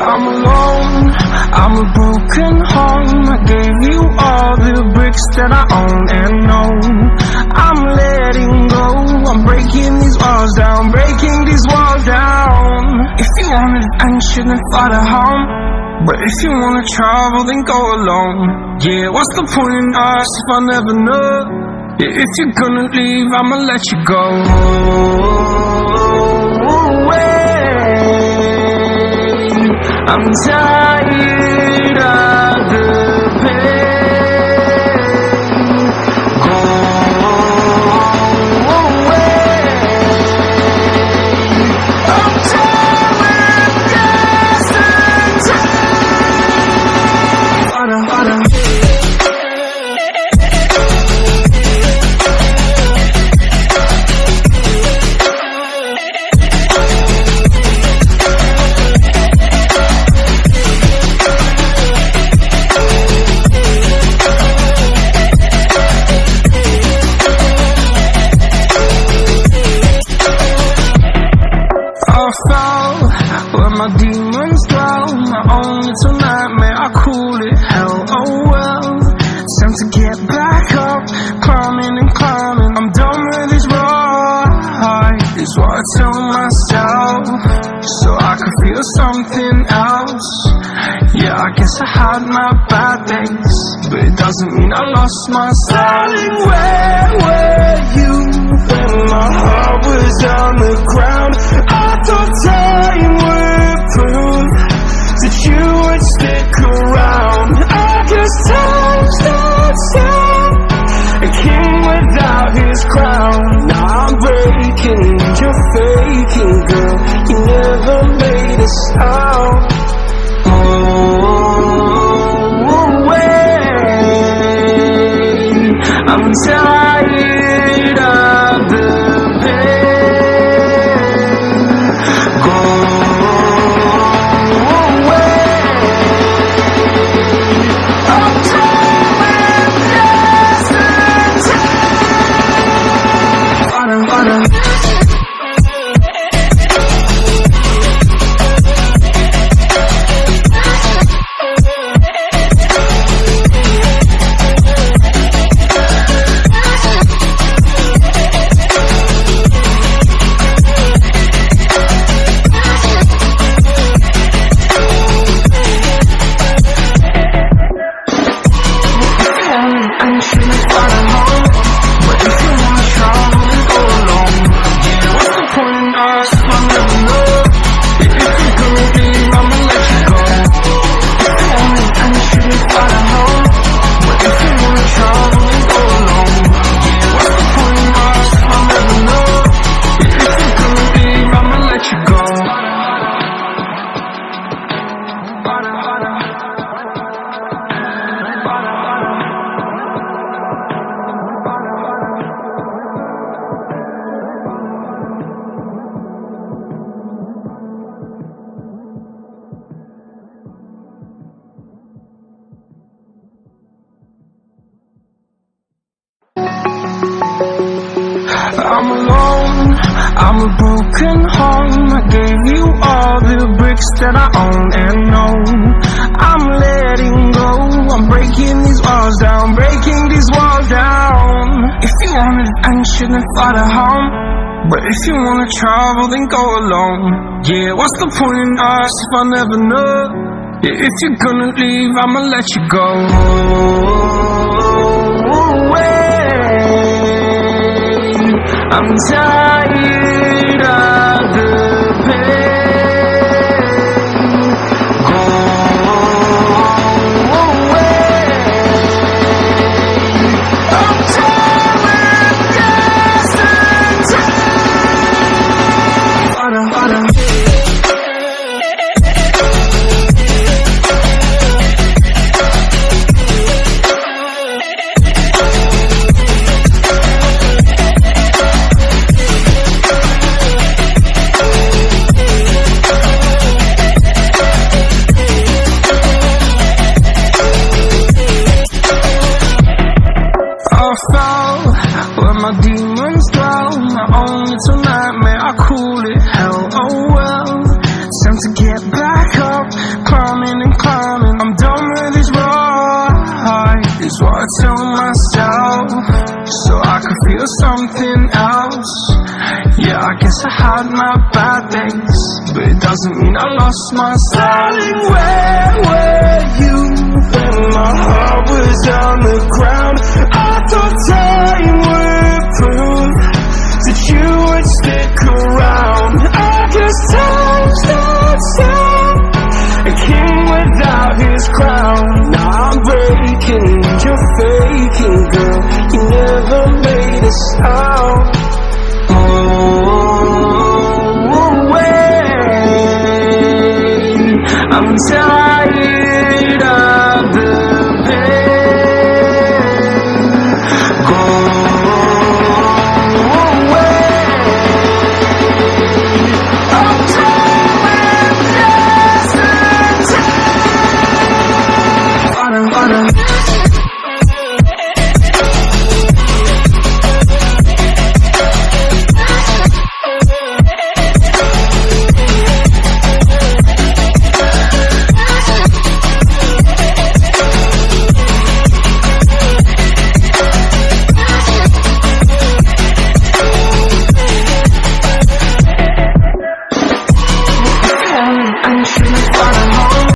I'm alone, I'm a broken home. I gave you all the bricks that I own and know. I'm letting go, I'm breaking these walls down, breaking these walls down. If you want adventure, then fly to home. But if you wanna travel, then go alone. Yeah, what's the point in us if I never know? Yeah, if you're gonna leave, I'ma let you go. I'm tired of the pain. Go away. I'm tired of guessing time. Where my demons dwell, my own little nightmare, I call it hell, oh well. It's time to get back up, climbing and climbing. I'm done with this ride, is what I tell myself, so I could feel something else. Yeah, I guess I had my bad days, but it doesn't mean I lost my styling. Where were you when my heart was on the ground? I thought time would prove that you would stick around. I guess time stood still, a king without his crown. Now I'm breaking, you're faking, girl. You never made a sound. I'm tired of the pain. Go away. I'm tired of guessing time. I'm alone, I'm a broken home. I gave you all the bricks that I own and know. I'm letting go, I'm breaking these walls down, breaking these walls down. If you want adventure, then fly to home. But if you wanna travel, then go alone. Yeah, what's the point in us if I never know? Yeah, if you're gonna leave, I'ma let you go. I'm tired of the pain. Go away. I'm tired of guessing time. you're something else. Yeah, I guess I had my bad days, but it doesn't mean I lost my styling. Where were you when my heart was on the ground? I thought time would prove that you would stick around. I guess time stands still, a king without his crown. Now I'm breaking, you're faking, girl. You never made a stop.